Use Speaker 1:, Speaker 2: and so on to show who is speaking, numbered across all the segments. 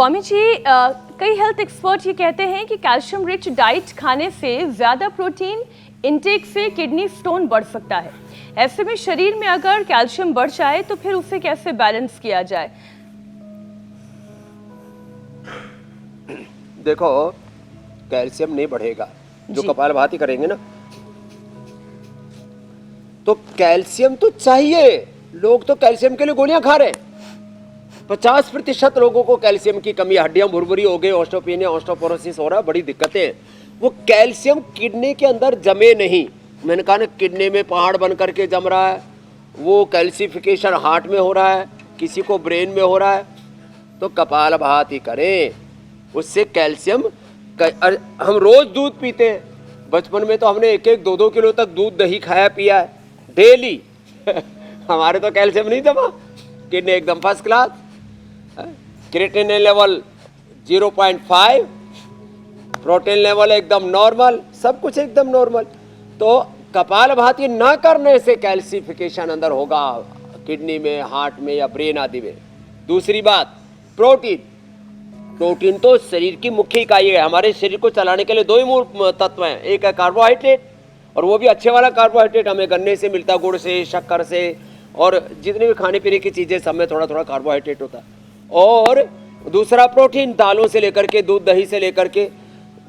Speaker 1: स्वामी जी, कई health expert ये कहते हैं कि कैल्शियम रिच डाइट खाने से ज़्यादा प्रोटीन इंटेक से किडनी स्टोन बढ़ सकता है। ऐसे में शरीर में अगर कैल्शियम बढ़ जाए तो फिर उसे कैसे बैलेंस किया जाए?
Speaker 2: देखो, कैल्शियम नहीं बढ़ेगा जो कपालभाति करेंगे ना, तो कैल्शियम तो चाहिए। लोग तो कैल्शियम के लिए गोलियां खा रहे हैं। 50% लोगों को कैल्शियम की कमी, हड्डियां भुरभुरी हो गई, ऑस्टियोपेनिया, ऑस्टियोपोरोसिस हो रहा, बड़ी दिक्कतें हैं। वो कैल्शियम किडनी के अंदर जमे नहीं। मैंने कहा ना, किडनी में पहाड़ बन करके जम रहा है। वो कैल्सिफिकेशन हार्ट में हो रहा है, किसी को ब्रेन में हो रहा है। तो कपालभाति करें, उससे कैल्शियम हम रोज दूध पीते हैं। बचपन में तो हमने 1-1, 2-2 किलो तक दूध दही खाया पिया है डेली। हमारे तो कैल्शियम नहीं जमा, किडनी एकदम first class, creatinine level 0.5, protein level एकदम नॉर्मल, सब कुछ एकदम नॉर्मल। तो कपालभाति ना करने से कैल्सिफिकेशन अंदर होगा किडनी में, हार्ट में या ब्रेन आदि में। दूसरी बात, प्रोटीन प्रोटीन तो शरीर की मुख्य इकाई है। हमारे शरीर को चलाने के लिए 2 ही मूल तत्व हैं, एक है कार्बोहाइड्रेट, और वो भी अच्छे वाला कार्बोहाइड्रेट हमें गन्ने से मिलता, गुड़ से, शक्कर से, और जितनी भी खाने पीने की चीज़ें सब में थोड़ा थोड़ा कार्बोहाइड्रेट होता है। और दूसरा प्रोटीन, दालों से लेकर के, दूध दही से लेकर के,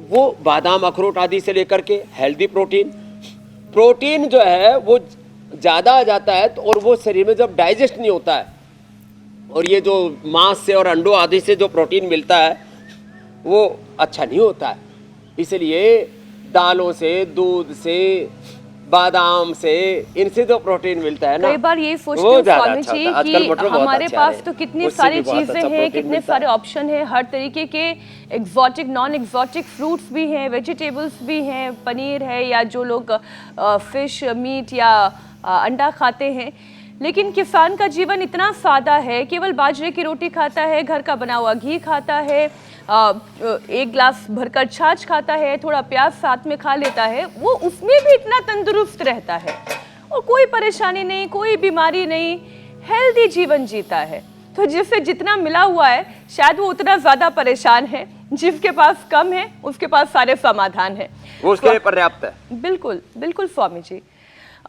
Speaker 2: वो बादाम अखरोट आदि से लेकर के हेल्दी प्रोटीन जो है वो ज़्यादा आ जाता है और वो शरीर में जब डाइजेस्ट नहीं होता है, और ये जो मांस से और अंडों आदि से जो प्रोटीन मिलता है वो अच्छा नहीं होता है। इसलिए दालों से, दूध से, बादाम से, इनसे जो प्रोटीन मिलता है ना,
Speaker 1: कई बार ये सोचते हैं स्वामी जी कि हमारे पास तो कितनी सारी चीजें हैं, कितने सारे ऑप्शन हैं, हर तरीके के एग्जॉटिक, नॉन एग्जॉटिक फ्रूट्स भी हैं, वेजिटेबल्स भी हैं, पनीर है, या जो लोग फिश, मीट या अंडा खाते हैं। लेकिन किसान का जीवन इतना सादा है, केवल बाजरे की रोटी खाता है, घर का बना हुआ घी खाता है, 1 गिलास भरकर छाछ खाता है, थोड़ा प्याज साथ में खा लेता है, वो उसमें भी इतना तंदुरुस्त रहता है और कोई परेशानी नहीं, कोई बीमारी नहीं, हेल्दी जीवन जीता है। तो जिससे जितना मिला हुआ है शायद वो उतना ज़्यादा परेशान है। जिसके पास कम है उसके पास सारे समाधान है,
Speaker 2: वो उसके लिए पर्याप्त है।
Speaker 1: बिल्कुल बिल्कुल स्वामी जी।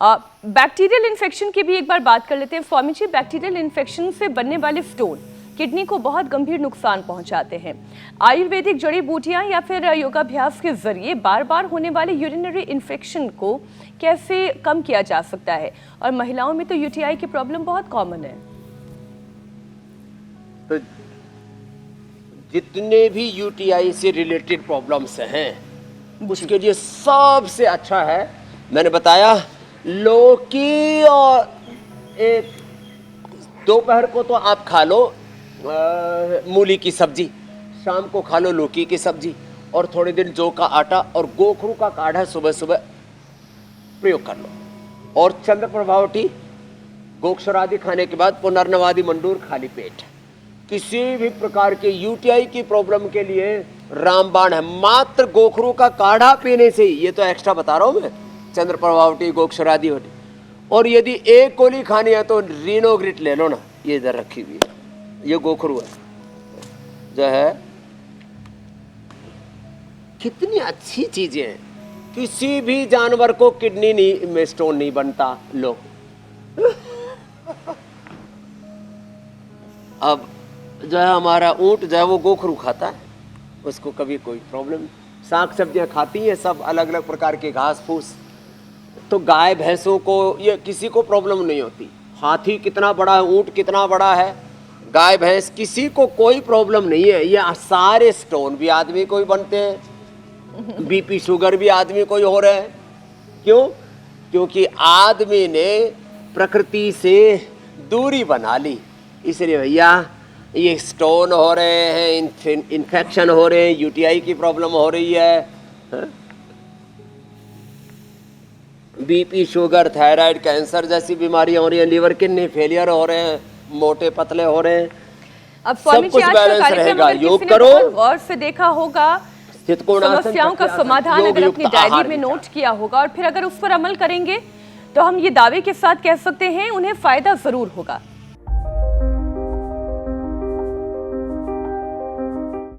Speaker 1: बैक्टीरियल इन्फेक्शन की भी एक बार बात कर लेते हैं स्वामी जी। बैक्टीरियल इन्फेक्शन से बनने वाले स्टोन किडनी को बहुत गंभीर नुकसान पहुंचाते हैं। आयुर्वेदिक जड़ी बूटियां या फिर योगाभ्यास के जरिए बार बार होने वाले यूरिनरी इन्फेक्शन को कैसे कम किया जा सकता है? और महिलाओं में तो यूटीआई की प्रॉब्लम बहुत कॉमन है।
Speaker 2: तो जितने भी यूटीआई से रिलेटेड प्रॉब्लम्स हैं उसके लिए सबसे अच्छा है, मैंने बताया, लौकी, और एक दोपहर को तो आप खा लो मूली की सब्जी, शाम को खा लो लौकी की सब्जी, और थोड़े दिन जौ का आटा और गोखरू का काढ़ा सुबह सुबह प्रयोग कर लो। और चंद्र प्रभावटी गोक्षरादि खाने के बाद पुनर्नवादि मंडूर खाली पेट। किसी भी प्रकार के यूटीआई की प्रॉब्लम के लिए रामबाण है, मात्र गोखरू का काढ़ा पीने से ही। ये तो एक्स्ट्रा बता रहा हूं मैं, चंद्र प्रभावटी, गोक्षरादि होती। और यदि एक गोली खानी है तो रीनोग्रिट ले लो ना, ये इधर रखी हुई है, ये गोखरू है जो है। कितनी अच्छी चीजें हैं। किसी भी जानवर को किडनी में स्टोन नहीं बनता। लो अब जो है हमारा ऊंट जो है वो गोखरू खाता है, उसको कभी कोई प्रॉब्लम नहीं। साग सब्जियां खाती हैं सब, अलग अलग प्रकार के घास फूस। तो गाय भैंसों को ये किसी को प्रॉब्लम नहीं होती। हाथी कितना बड़ा है, ऊंट कितना बड़ा है, गाय भैंस, किसी को कोई प्रॉब्लम नहीं है। ये सारे स्टोन भी आदमी को ही बनते हैं, बीपी शुगर भी आदमी को ही हो रहे हैं। क्यों? क्योंकि आदमी ने प्रकृति से दूरी बना ली। इसलिए भैया ये स्टोन हो रहे हैं, इन्फेक्शन हो रहे हैं, यूटीआई की प्रॉब्लम हो रही है, बीपी शुगर, थायराइड, कैंसर जैसी बीमारियां हो रही हैं, लिवर किडनी फेलियर हो रहे हैं, मोटे पतले हो रहे हैं।
Speaker 1: अब सब कुछ बैलेंस रहेगा। योग करो, गौर से देखा होगा, समस्याओं का समाधान अगर अपनी डायरी में नोट किया होगा और फिर अगर उस पर अमल करेंगे तो हम ये दावे के साथ कह सकते हैं उन्हें फायदा जरूर होगा।